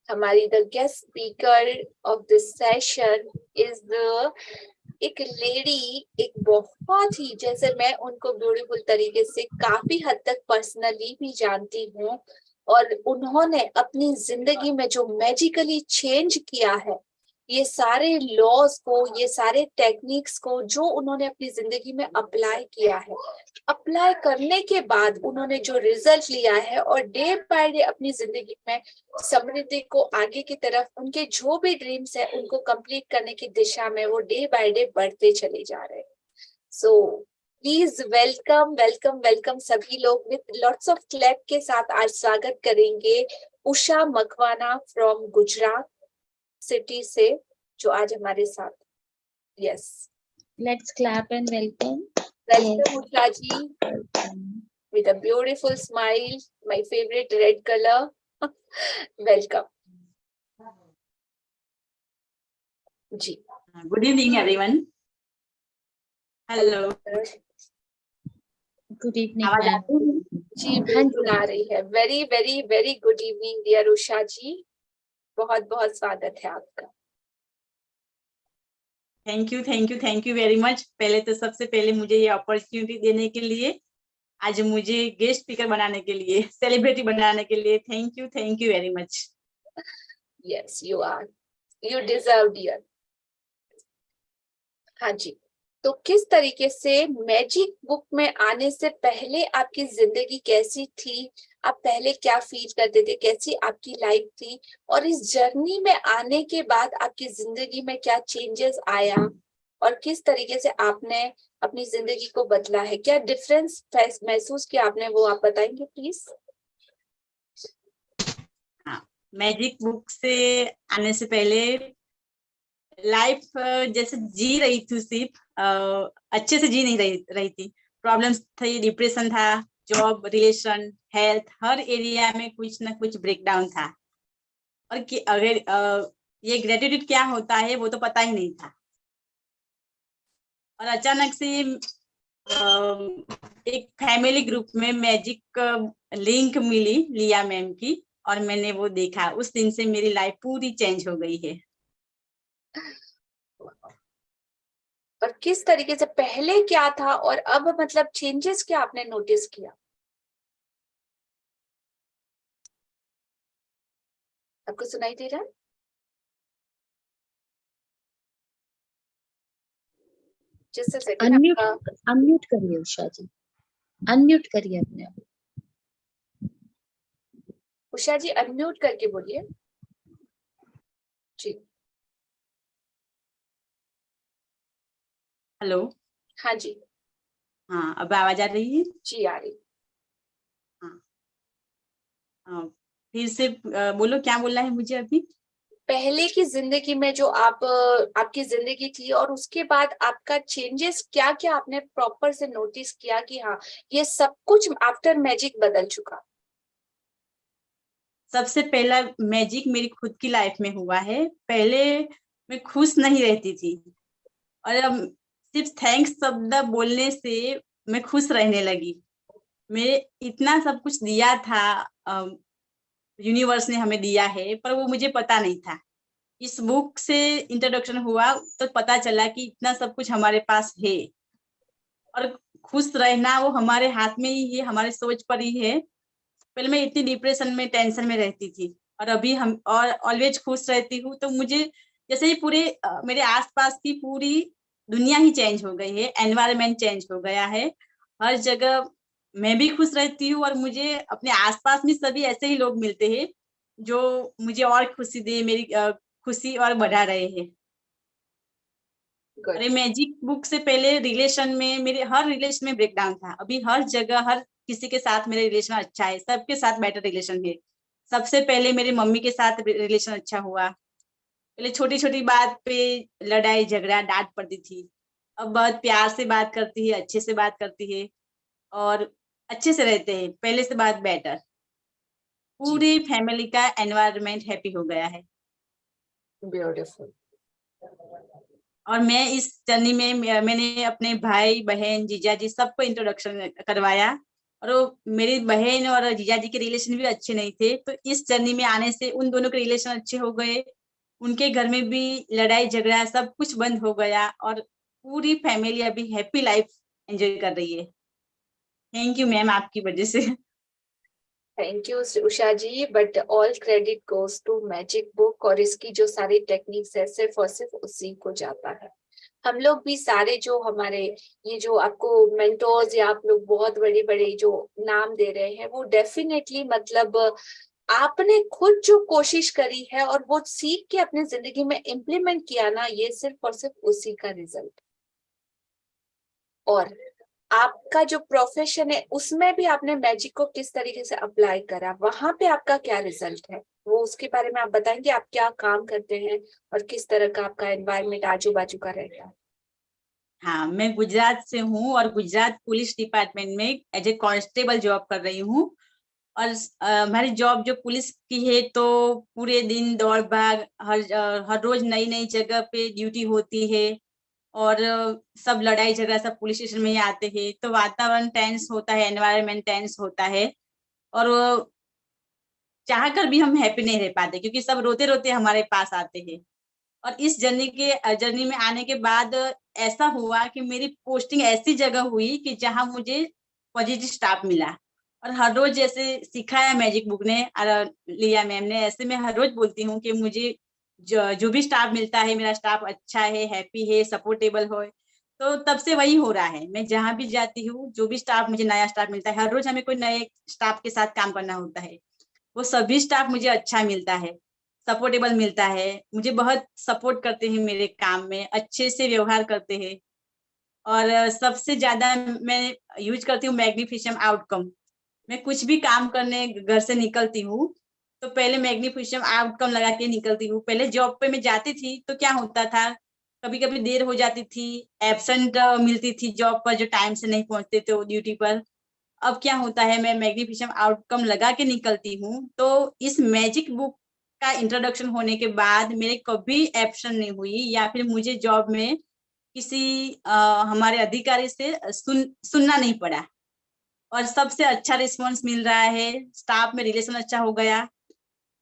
हमारी the guest speaker of this session is the एक lady, एक बहुत ही, जैसे मैं उनको ब्यूटीफुल तरीके से काफी हद तक पर्सनली भी जानती हूँ, और उन्होंने अपनी जिंदगी में जो मैजिकली चेंज किया है, ये सारे लॉज को, ये सारे टेक्निक्स को जो उन्होंने अपनी जिंदगी में अप्लाई किया है, अप्लाई करने के बाद उन्होंने जो रिजल्ट लिया है, और डे बाय डे अपनी जिंदगी में समृद्धि को आगे की तरफ, उनके जो भी ड्रीम्स है उनको कंप्लीट करने की दिशा में वो डे बाय डे बढ़ते चले जा रहे हैं। So please welcome welcome welcome सभी लोग, विद लॉट्स ऑफ क्लैप के साथ आज स्वागत करेंगे उषा मकवाना फ्रॉम गुजरात सिटी से, जो आज हमारे साथ। Yes, Let's clap and welcome. Welcome Usha ji, with a beautiful smile, my favorite red color. Welcome. जी, Good evening, everyone. Hello. Good evening, आवाज ma'am. आती है? जी बिल्कुल आ रही है। Very very very good evening dear Usha ji, बहुत बहुत स्वागत है आपका। Thank you very much. पहले तो सबसे पहले मुझे ये अपॉर्चुनिटी देने के लिए, आज मुझे गेस्ट स्पीकर बनाने के लिए, सेलिब्रिटी बनाने के लिए thank you very much. Yes, you are, you deserve dear. हाँ जी, तो किस तरीके से मैजिक बुक में आने से पहले आपकी जिंदगी कैसी थी, आप पहले क्या फील करते थे, कैसी आपकी लाइफ थी, और इस जर्नी में आने के बाद आपकी जिंदगी में क्या चेंजेस आया, और किस तरीके से आपने अपनी जिंदगी को बदला है, क्या डिफरेंस महसूस किया आपने, वो आप बताएंगे प्लीज। हाँ, मैजिक बुक से आने से पहले लाइफ जैसे जी रही थी, सिर्फ अच्छे से जी नहीं रही थी। प्रॉब्लम्स थी, डिप्रेशन था, जॉब, रिलेशन, हेल्थ, हर एरिया में कुछ ना कुछ ब्रेकडाउन था। और कि अगर ये ग्रेटिट्यूड क्या होता है वो तो पता ही नहीं था। और अचानक से एक फैमिली ग्रुप में मैजिक लिंक मिली लिया मैम की, और मैंने वो देखा। उस दिन से मेरी लाइफ पूरी चेंज हो गई है। और किस तरीके से पहले क्या था और अब मतलब चेंजेस क्या आपने नोटिस किया? आपको सुनाई दे रहा है? जस्ट अ सेकंड, अनम्यूट करिए उषा जी, अनम्यूट करिए अपने आप। उषा जी अनम्यूट करके बोलिए जी। हेलो। हाँ जी। हाँ, अब आवाज आ रही है? जी आ रही। हाँ, फिर से बोलो, क्या बोलना है मुझे अभी? पहले की जिंदगी में जो आपकी जिंदगी थी, और उसके बाद आपका चेंजेस क्या क्या आपने प्रॉपर से नोटिस किया कि हाँ ये सब कुछ आफ्टर मैजिक बदल चुका। सबसे पहला मैजिक मेरी खुद की लाइफ में हुआ है। पहले मैं खुश नहीं रहती थी, और अब सिर्फ थैंक्स शब्द बोलने से मैं खुश रहने लगी। मैं इतना सब कुछ दिया था, यूनिवर्स ने हमें दिया है, पर वो मुझे पता नहीं था। इस बुक से इंट्रोडक्शन हुआ तो पता चला कि इतना सब कुछ हमारे पास है, और खुश रहना वो हमारे हाथ में ही है, हमारे सोच पर ही है। पहले मैं इतनी डिप्रेशन में, टेंशन में रहती थी, और अभी हम और ऑलवेज खुश रहती हूँ। तो मुझे जैसे ही पूरे मेरे आसपास की पूरी दुनिया ही चेंज हो गई है, एनवायरनमेंट चेंज हो गया है। हर जगह मैं भी खुश रहती हूँ, और मुझे अपने आसपास में सभी ऐसे ही लोग मिलते हैं जो मुझे और खुशी दे, मेरी खुशी और बढ़ा रहे हैं। अरे, मैजिक बुक से पहले रिलेशन में, मेरे हर रिलेशन में ब्रेकडाउन था। अभी हर जगह, हर किसी के साथ मेरा रिलेशन अच्छा है, सबके साथ बेटर रिलेशन है। सबसे पहले मेरी मम्मी के साथ रिलेशन अच्छा हुआ। पहले छोटी छोटी बात पे लड़ाई झगड़ा, डांट पड़ती थी। अब बहुत प्यार से बात करती है, अच्छे से बात करती है, और अच्छे से रहते हैं, पहले से बात बेटर। पूरी फैमिली का एनवायरनमेंट हैप्पी हो गया है। ब्यूटीफुल। और मैं इस जर्नी में मैंने अपने भाई बहन जीजा जी सबको इंट्रोडक्शन करवाया, और वो मेरी बहन और जीजा जी के रिलेशन भी अच्छे नहीं थे, तो इस जर्नी में आने से उन दोनों के रिलेशन अच्छे हो गए। उनके घर में भी लड़ाई झगड़ा सब कुछ बंद हो गया और पूरी फैमिली अभी हैप्पी लाइफ एंजॉय कर रही है। थैंक यू मैम, आपकी वजह से। Thank you Usha ji, but all credit goes to magic book, और इसकी जो सारी टेक्निक्स है सिर्फ और सिर्फ उसी को जाता है। हम लोग भी सारे जो हमारे ये जो आपको मेंटोर्स या आप लोग बहुत बड़े बड़े जो नाम दे रहे हैं, वो डेफिनेटली मतलब आपने खुद जो कोशिश करी है और वो सीख के अपनी जिंदगी में इम्प्लीमेंट किया ना, ये सिर्फ और सिर्फ उसी का रिजल्ट। और आपका जो प्रोफेशन है उसमें भी आपने मैजिक को किस तरीके से अप्लाई करा, वहां पे आपका क्या रिजल्ट है, वो उसके बारे में आप बताएंगे? आप क्या काम करते हैं और किस तरह का आपका एनवायरनमेंट आजू बाजू का रहता है? हाँ, मैं गुजरात से हूँ और गुजरात पुलिस डिपार्टमेंट में एज ए कांस्टेबल जॉब कर रही हूँ। और हमारी जॉब जो पुलिस की है, तो पूरे दिन दौड़ भाग, हर रोज नई नई जगह पे ड्यूटी होती है। और सब लड़ाई झगड़ा सब पुलिस स्टेशन में ही आते हैं, तो वातावरण टेंस होता है, एनवायरनमेंट टेंस होता है। और चाह कर भी हम हैप्पी नहीं रह पाते, क्योंकि सब रोते रोते हमारे पास आते हैं। और इस जर्नी में आने के बाद ऐसा हुआ कि मेरी पोस्टिंग ऐसी जगह हुई कि जहां मुझे पॉजिटिव स्टाफ मिला। और हर रोज जैसे सिखाया मैजिक बुक ने और लिया मैम ने, ऐसे मैं हर रोज बोलती हूँ कि मुझे जो भी स्टाफ मिलता है, मेरा स्टाफ अच्छा है, हैप्पी है, सपोर्टेबल हो। तो तब से वही हो रहा है, मैं जहां भी जाती हूँ, जो भी स्टाफ मुझे नया स्टाफ मिलता है, हर रोज हमें कोई नए स्टाफ के साथ काम करना होता है, वो सभी स्टाफ मुझे अच्छा मिलता है, सपोर्टेबल मिलता है, मुझे बहुत सपोर्ट करते हैं, मेरे काम में अच्छे से व्यवहार करते हैं। और सबसे ज्यादा मैं यूज करती हूँ मैग्नीफिशियम आउटकम। मैं कुछ भी काम करने घर से निकलती हूँ, तो पहले मैग्नीफिशियम आउटकम लगा के निकलती हूँ। पहले जॉब पे मैं जाती थी तो क्या होता था, कभी कभी देर हो जाती थी, एब्सेंट मिलती थी जॉब पर, जो टाइम से नहीं पहुंचते थे ड्यूटी पर। अब क्या होता है, मैं मैग्नीफिशियम आउटकम लगा के निकलती हूँ, तो इस मैजिक बुक का इंट्रोडक्शन होने के बाद मेरे कभी एब्सेंट नहीं हुई, या फिर मुझे जॉब में किसी हमारे अधिकारी से सुनना नहीं पड़ा। और सबसे अच्छा रिस्पॉन्स मिल रहा है, स्टाफ में रिलेशन अच्छा हो गया।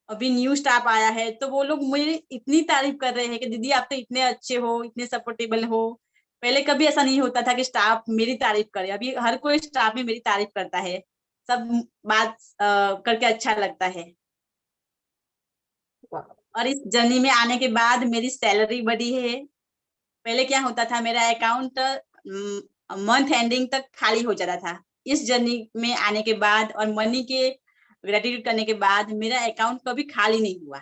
अभी न्यू स्टाफ आया है, तो वो लोग मुझे इतनी तारीफ कर रहे हैं कि दीदी आप तो इतने अच्छे हो, इतने सपोर्टेबल हो। पहले कभी ऐसा नहीं होता था कि स्टाफ मेरी तारीफ करे, अभी हर कोई स्टाफ में मेरी तारीफ करता है। सब बात करके अच्छा लगता है। और इस जर्नी में आने के बाद मेरी सैलरी बढ़ी है। पहले क्या होता था, मेरा अकाउंट मंथ एंडिंग तक खाली हो जाता था। इस जर्नी में आने के बाद और मनी के ग्रेटिट्यूड करने के बाद मेरा अकाउंट कभी खाली नहीं हुआ।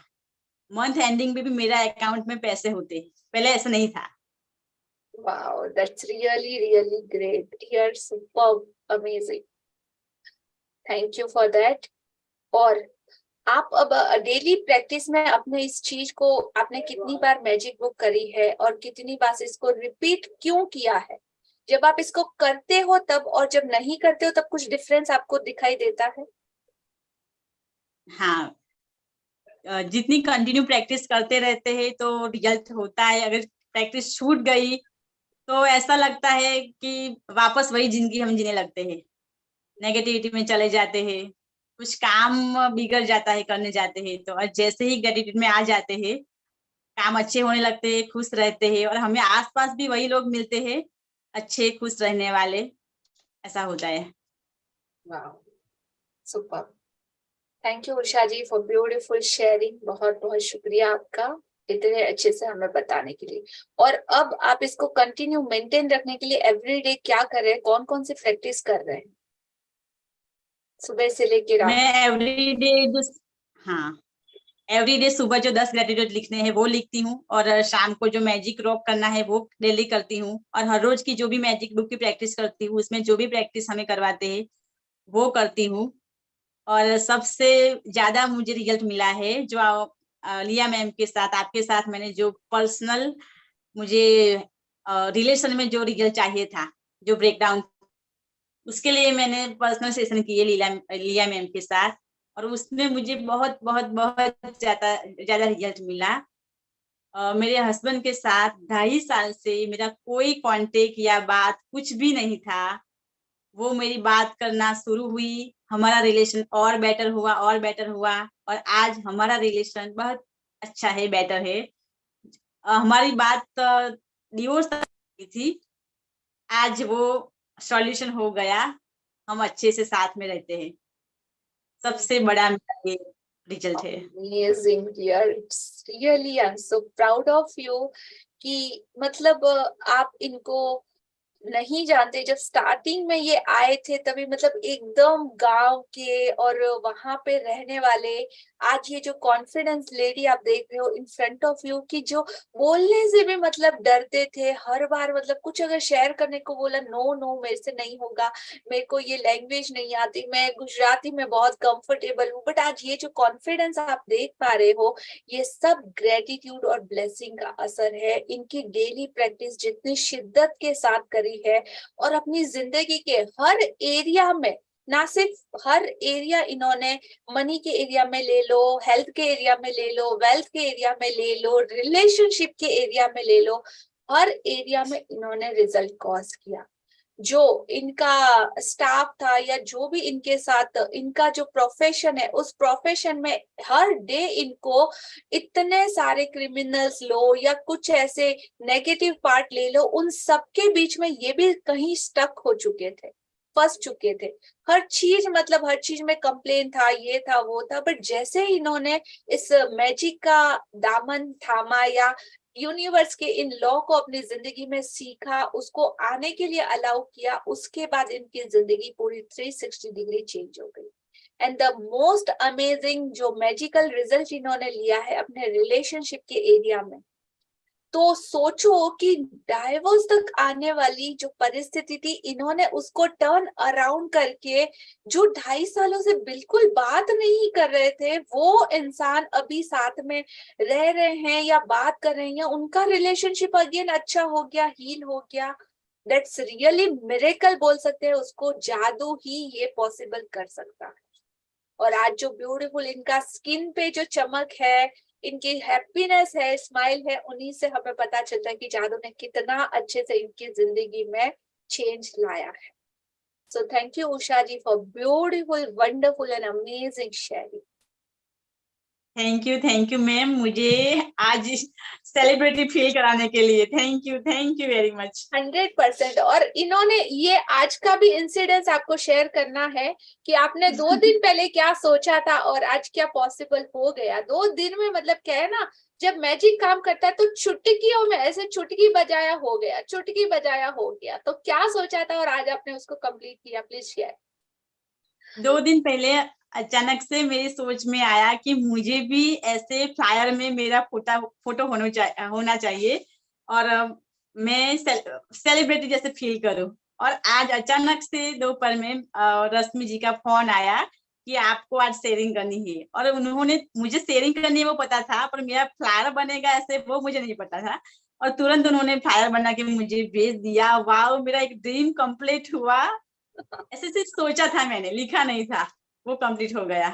मंथ एंडिंग में भी मेरा अकाउंट में पैसे होते, पहले ऐसा नहीं था। Wow, that's really, really great. You're superb, amazing. Thank you for that. और आप अब डेली प्रैक्टिस में अपने इस चीज को आपने कितनी बार मैजिक बुक करी है और कितनी बार इसको रिपीट क्यों किया है? जब आप इसको करते हो तब, और जब नहीं करते हो तब कुछ डिफरेंस आपको दिखाई देता है? हाँ, जितनी कंटिन्यू प्रैक्टिस करते रहते हैं तो रिजल्ट होता है। अगर प्रैक्टिस छूट गई तो ऐसा लगता है कि वापस वही जिंदगी हम जीने लगते हैं, नेगेटिविटी में चले जाते हैं, कुछ काम बिगड़ जाता है करने जाते हैं। तो और जैसे ही ग्रेटिट्यूड में आ जाते हैं, काम अच्छे होने लगते हैं, खुश रहते हैं, और हमें आसपास भी वही लोग मिलते हैं अच्छे खुश रहने वाले। ऐसा होता है। वाह, super. Thank you Usha ji for beautiful sharing. बहुत बहुत शुक्रिया आपका इतने अच्छे से हमें बताने के लिए। और अब आप इसको कंटिन्यू मेंटेन रखने के लिए एवरीडे क्या कर रहे हैं, कौन कौन से प्रैक्टिस कर रहे हैं सुबह से लेके रात? मैं एवरीडे जो हाँ, एवरीडे सुबह जो 10 ग्रेटिट्यूड लिखने हैं वो लिखती हूँ, और शाम को जो मैजिक रॉक करना है वो डेली करती हूँ। और हर रोज की जो भी मैजिक बुक की प्रैक्टिस करती हूँ, उसमें जो भी प्रैक्टिस हमें करवाते हैं वो करती हूँ। और सबसे ज्यादा मुझे रिजल्ट मिला है जो लिया मैम के साथ, आपके साथ मैंने जो पर्सनल मुझे रिलेशन में जो रिजल्ट चाहिए था, जो ब्रेकडाउन, उसके लिए मैंने पर्सनल सेशन किए लिया मैम के साथ। और उसमें मुझे बहुत बहुत बहुत ज्यादा ज्यादा रिजल्ट मिला। मेरे हस्बैंड के साथ 2.5 साल से मेरा कोई कांटेक्ट या बात कुछ भी नहीं था। वो मेरी बात करना शुरू हुई, हमारा रिलेशन और बेटर हुआ और आज हमारा रिलेशन बहुत अच्छा है, बेटर है। हमारी बात डिवोर्स तक की थी, आज वो सॉल्यूशन हो गया, हम अच्छे से साथ में रहते हैं। सबसे बड़ा मेरा ये रिजल्ट है। Amazing, dear. It's really, I'm so proud of you कि मतलब आप इनको नहीं जानते। जब स्टार्टिंग में ये आए थे तभी मतलब एकदम गांव के और वहां पे रहने वाले, आज ये जो कॉन्फिडेंस लेडी आप देख रहे हो इन फ्रंट ऑफ यू, कि जो बोलने से भी मतलब डरते थे हर बार, मतलब कुछ अगर शेयर करने को बोला, नो नो मेरे से नहीं होगा, मेरे को ये लैंग्वेज नहीं आती, मैं गुजराती में बहुत कंफर्टेबल हूँ। बट आज ये जो कॉन्फिडेंस आप देख पा रहे हो, ये सब ग्रेटिट्यूड और ब्लेसिंग का असर है। इनकी डेली प्रैक्टिस जितनी शिद्दत के साथ करी है और अपनी जिंदगी के हर एरिया में, ना सिर्फ हर एरिया, इन्होंने मनी के एरिया में ले लो, हेल्थ के एरिया में ले लो, वेल्थ के एरिया में ले लो, रिलेशनशिप के एरिया में ले लो, हर एरिया में इन्होंने रिजल्ट कॉज किया। जो इनका स्टाफ था या जो भी इनके साथ इनका जो प्रोफेशन है, उस प्रोफेशन में हर डे इनको इतने सारे क्रिमिनल्स लो या कुछ ऐसे नेगेटिव पार्ट ले लो, उन सबके बीच में ये भी कहीं स्टक हो चुके थे, फंस चुके थे। हर चीज मतलब हर चीज में कंप्लेन था, ये था वो था। बट जैसे ही इन्होंने इस मैजिक का दामन थामा या यूनिवर्स के इन लॉ को अपनी जिंदगी में सीखा, उसको आने के लिए अलाउ किया, उसके बाद इनकी जिंदगी पूरी 360 डिग्री चेंज हो गई। एंड द मोस्ट अमेजिंग जो मैजिकल रिजल्ट इन्होंने लिया है अपने रिलेशनशिप के एरिया में, तो सोचो कि डाइवोर्स तक आने वाली जो परिस्थिति थी, इन्होंने उसको टर्न अराउंड करके, जो 2.5 सालों से बिल्कुल बात नहीं कर रहे थे, वो इंसान अभी साथ में रह रहे हैं या बात कर रहे हैं, या उनका रिलेशनशिप अगेन अच्छा हो गया, हील हो गया। दैट्स रियली मिरेकल बोल सकते हैं उसको, जादू ही ये पॉसिबल कर सकता है। और आज जो ब्यूटीफुल इनका स्किन पे जो चमक है, इनकी हैप्पीनेस है, स्माइल है, उन्हीं से हमें पता चलता है कि जादू ने कितना अच्छे से इनकी जिंदगी में चेंज लाया है। So thank you Usha ji for beautiful, wonderful and amazing sharing. Thank you ma'am, मुझे आज सेलिब्रिटी फील कराने के लिए थैंक यू वेरी मच। 100%। और इन्होंने ये आज का भी इंसिडेंस आपको शेयर करना है कि आपने 2 दिन पहले क्या सोचा था और आज क्या पॉसिबल हो गया। 2 दिन में मतलब क्या है ना, जब मैजिक काम करता है तो चुटकियों में ऐसे चुटकी बजाया हो गया, चुटकी बजाया हो गया। तो क्या सोचा था और आज आपने उसको कंप्लीट किया, प्लीज शेयर। 2 दिन पहले अचानक से मेरी सोच में आया कि मुझे भी ऐसे फ्लायर में मेरा फोटो होना चाहिए और मैं सेलिब्रिटी जैसे फील करूं। और आज अचानक से दोपहर में रश्मि जी का फोन आया कि आपको आज शेयरिंग करनी है, और उन्होंने मुझे शेयरिंग करनी है वो पता था, पर मेरा फ्लायर बनेगा ऐसे वो मुझे नहीं पता था। और तुरंत उन्होंने फ्लायर बना के मुझे भेज दिया। वाह, मेरा एक ड्रीम कंप्लीट हुआ। ऐसे सिर्फ सोचा था मैंने, लिखा नहीं था, वो कंप्लीट हो गया।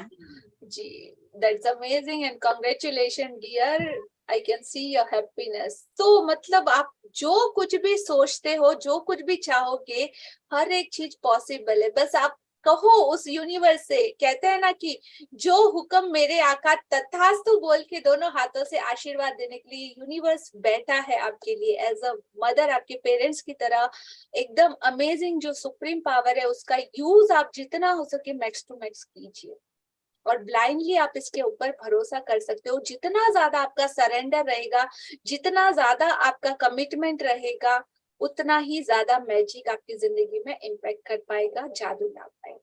जी, that's amazing and congratulation dear. I can see your happiness. तो मतलब आप जो कुछ भी सोचते हो, जो कुछ भी चाहोगे, हर एक चीज पॉसिबल है। बस आप कहो उस यूनिवर्स से, कहते हैं ना कि जो हुक्म मेरे आका तथास्तु बोल के दोनों हाथों से आशीर्वाद देने के लिए यूनिवर्स बैठा है आपके लिए, एज अ मदर, आपके पेरेंट्स की तरह। एकदम अमेजिंग जो सुप्रीम पावर है, उसका यूज आप जितना हो सके मैक्स टू मैक्स कीजिए। और ब्लाइंडली आप इसके ऊपर भरोसा कर सकते हो। जितना ज्यादा आपका सरेंडर रहेगा, जितना ज्यादा आपका कमिटमेंट रहेगा, उतना ही ज्यादा मैजिक आपकी जिंदगी में इम्पैक्ट कर पाएगा, जादू ला पाएगा।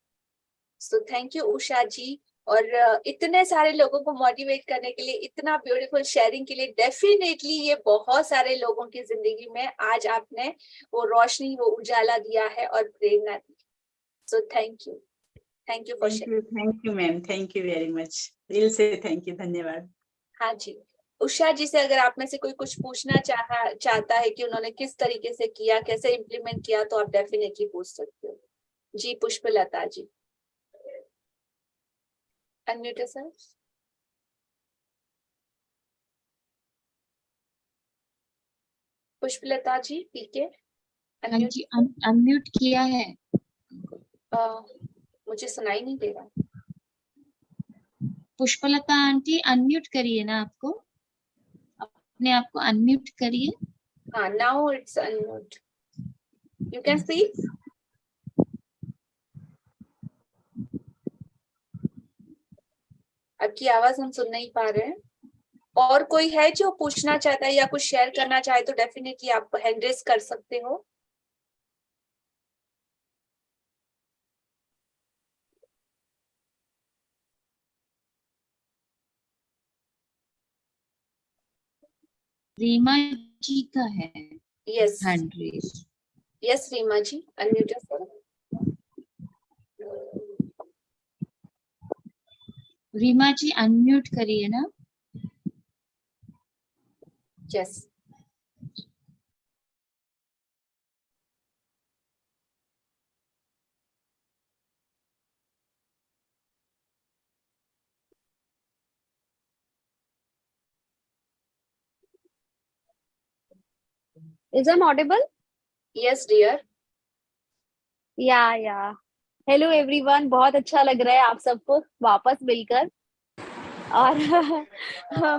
सो थैंक यू उषा जी। और इतने सारे लोगों को मोटिवेट करने के लिए, इतना ब्यूटीफुल शेयरिंग के लिए, डेफिनेटली ये बहुत सारे लोगों की जिंदगी में आज आपने वो रोशनी, वो उजाला दिया है और प्रेरणा दी। So thank you for sharing. Thank you ma'am, thank you very much, दिल से थैंक यू, धन्यवाद। हाँ जी, उषा जी से अगर आप में से कोई कुछ पूछना चाहता है कि उन्होंने किस तरीके से किया, कैसे इम्प्लीमेंट किया, तो आप डेफिनेटली पूछ सकते हो। जी, पुष्पलता जी, अनम्यूट योरसेल्फ। पुष्पलता जी, पीके हाँ अनम्यूट। जी, अनम्यूट किया है। मुझे सुनाई नहीं दे रहा। पुष्पलता आंटी अनम्यूट करिए ना, आपको अपने आप को अनम्यूट करिए। हाँ, now it's unmute, you can speak. आपकी आवाज हम सुन नहीं पा रहे हैं। और कोई है जो पूछना चाहता है या कुछ शेयर करना चाहे तो डेफिनेटली आप हैंड रेज कर सकते हो। रीमा जी का है yes hand raise. Yes, Reema ji unmute yourself. Reema ji unmute करिए ना। Yes, Is I'm audible? Yes dear. Yeah hello everyone, बहुत अच्छा लग रहा है आप सबको वापस मिलकर। और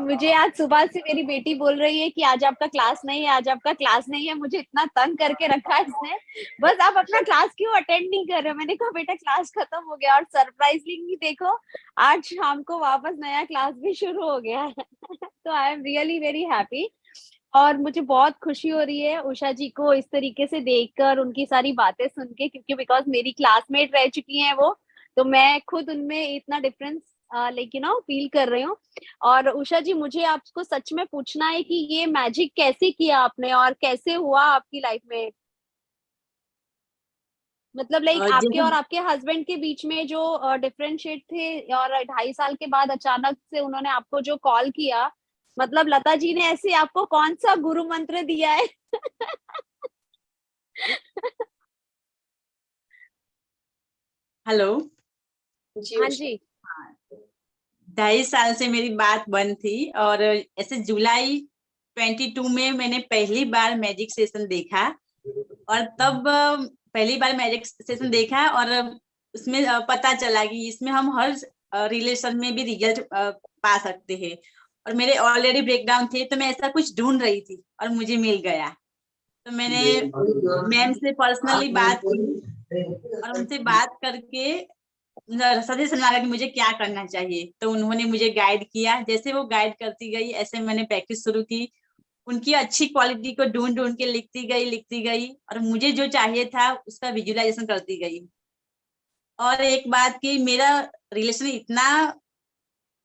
मुझे आज सुबह से मेरी बेटी बोल रही है कि आज आपका क्लास नहीं है, आज आपका क्लास नहीं है। मुझे इतना तंग करके रखा है इसने, बस आप अपना क्लास क्यों अटेंड नहीं कर रहे हो। मैंने कहा बेटा क्लास खत्म हो गया, और सरप्राइजिंगली देखो आज शाम को वापस नया क्लास भी शुरू हो गया है। तो I am really very happy, और मुझे बहुत खुशी हो रही है उषा जी को इस तरीके से देखकर, उनकी सारी बातें सुन के, क्योंकि बिकॉज मेरी क्लासमेट रह चुकी हैं वो, तो मैं खुद उनमें इतना difference like you know feel कर रही हूँ। और उषा जी, मुझे आपको सच में पूछना है कि ये मैजिक कैसे किया आपने और कैसे हुआ आपकी लाइफ में। मतलब लाइक आपके जैसे और आपके हस्बैंड के बीच में जो डिफरेंशिएट थे, और 2.5 साल के बाद अचानक से उन्होंने आपको जो कॉल किया, मतलब लता जी ने ऐसे आपको कौन सा गुरु मंत्र दिया है? हेलो। जी हाँ उषा। जी। 2.5 साल से मेरी बात बंद थी, और ऐसे जुलाई 22 में मैंने पहली बार मैजिक सेशन देखा। और तब पहली बार मैजिक सेशन देखा, और उसमें पता चला कि इसमें हम हर रिलेशन में भी रिजल्ट पा सकते हैं। और मेरे ऑलरेडी ब्रेकडाउन थे, तो मैं ऐसा कुछ ढूंढ रही थी और मुझे मिल गया। तो मैंने मैम से पर्सनली बात की, और उनसे बात करके सजेशन मांगा कि मुझे क्या करना चाहिए। तो उन्होंने मुझे गाइड किया, जैसे वो गाइड करती गई ऐसे मैंने प्रैक्टिस शुरू की। उनकी अच्छी क्वालिटी को ढूंढ ढूंढ के लिखती गई, और मुझे जो चाहिए था उसका विजुअलाइजेशन करती गई। और एक बात कि मेरा रिलेशन इतना,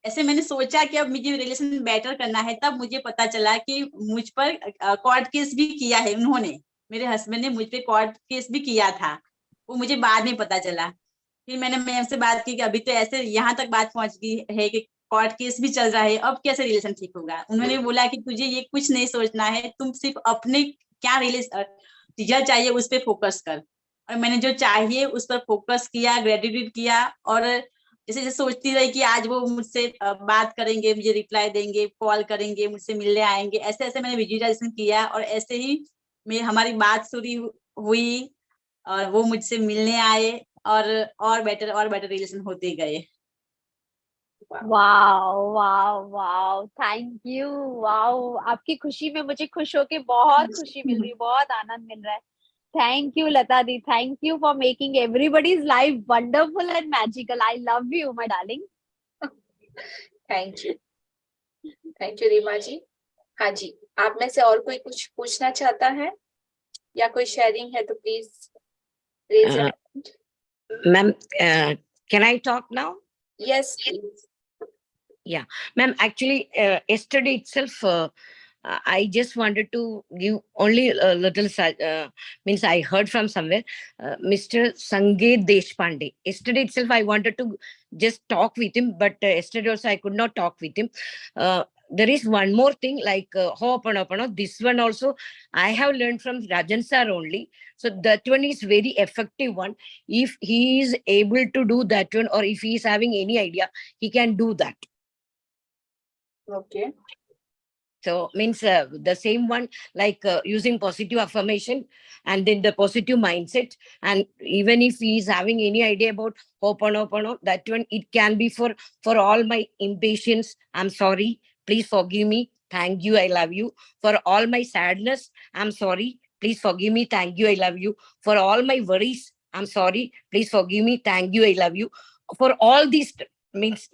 ऐसे मैंने सोचा कि अब मुझे रिलेशन बेटर करना है, तब मुझे पता चला कि मुझ पर कोर्ट केस भी किया है उन्होंने। मेरे हस्बैंड ने मुझ पे कोर्ट केस भी किया था, वो मुझे बाद में पता चला। फिर मैंने मैम से बात की कि अभी तो ऐसे यहाँ तक बात पहुंच गई है कि कोर्ट केस भी चल रहा है, अब कैसे रिलेशन ठीक होगा। उन्होंने बोला कि तुझे ये कुछ नहीं सोचना है, तुम सिर्फ अपने क्या रिजल्ट चाहिए उस पर फोकस कर। और मैंने जो चाहिए उस पर फोकस किया, ग्रेटिट्यूड किया, और जैसे जैसे सोचती रही कि आज वो मुझसे बात करेंगे, मुझे रिप्लाई देंगे, कॉल करेंगे, मुझसे मिलने आएंगे, ऐसे ऐसे मैंने विजुअलाइजेशन किया। और ऐसे ही हमारी बात शुरू हुई, और वो मुझसे मिलने आए, और बेटर रिलेशन होते गए। Wow wow wow, thank you. Wow, आपकी खुशी में मुझे खुश होके बहुत खुशी मिल रही है, बहुत आनंद मिल रहा है। Thank you Lata di, thank you for making everybody's life wonderful and magical. I love you my darling. Thank you Reema ji. हाँ जी, आप में से और कोई कुछ पूछना चाहता है या कोई शेयरिंग है तो please raise your hand. Ma'am, can I talk now? Yes please. Yeah, ma'am. Actually, yesterday itself, I just wanted to give only a little. Means I heard from somewhere, Mr. Sangeet Deshpande. Yesterday itself, I wanted to just talk with him, but yesterday also I could not talk with him. There is one more thing, like Ho'oponopono. This one also I have learned from Rajan sir only. So that one is very effective one. If he is able to do that one, or if he is having any idea, he can do that. Okay, So means the same one, like using positive affirmation and then the positive mindset. And even if he is having any idea about Ho'oponopono, that one, it can be for all my impatience, I'm sorry, please forgive me, thank you, I love you. For all my sadness, I'm sorry, please forgive me, thank you, I love you. For all my worries, I'm sorry, please forgive me, thank you, I love you. For all these means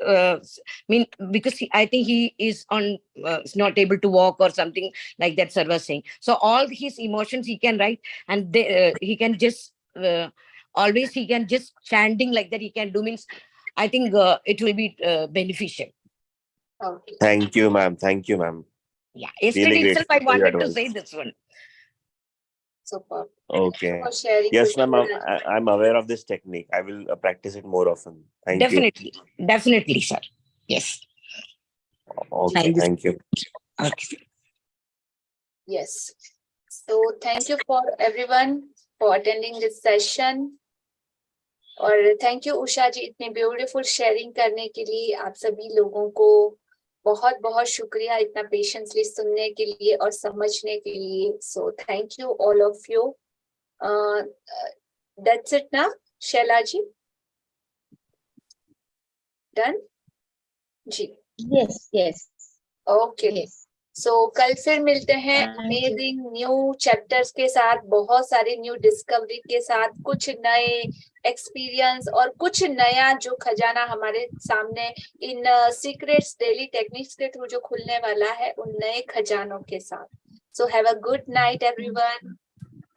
because I think he is on is not able to walk or something like that, sir was saying. So all his emotions he can write, and he can just always he can just chanting like that he can do, means I think it will be beneficial. Okay. Thank you, ma'am. Thank you, ma'am. Yeah, yesterday Really itself I grateful for your wanted to advice. say this one. Super. Okay. For sharing. Yes, with ma'am. us. I'm aware of this technique. I will practice it more often. Thank you. Definitely, sir. Yes. Okay. Thank you. Okay. Yes. So thank you for everyone for attending this session. और thank you Usha जी इतनी beautiful sharing करने के लिए. आप सभी लोगों को बहुत बहुत शुक्रिया इतना पेशेंसली सुनने के लिए और समझने के लिए. सो thank you all of you. That's it ना शैला जी? डन जी? Yes. ओके. Yes. सो कल फिर मिलते हैं Thank you. Amazing new chapters के साथ, बहुत सारे न्यू डिस्कवरी के साथ, कुछ नए एक्सपीरियंस और कुछ नया जो खजाना हमारे सामने इन सीक्रेट्स डेली टेक्निक्स के थ्रू जो खुलने वाला है, उन नए खजानों के साथ. So have a good night everyone.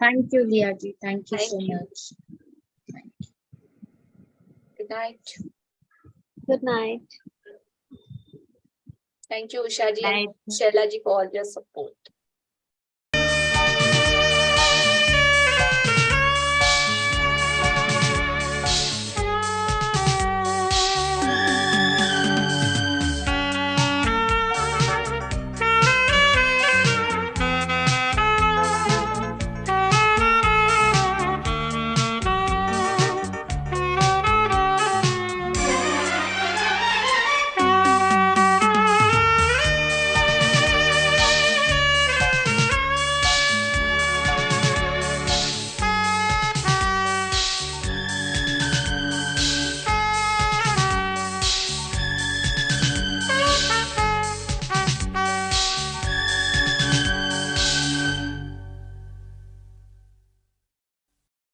Thank you, Leah ji. Thank you Thank so you. much. Good night. Good night. Thank you Usha ji Night. and Shaila ji for all your support.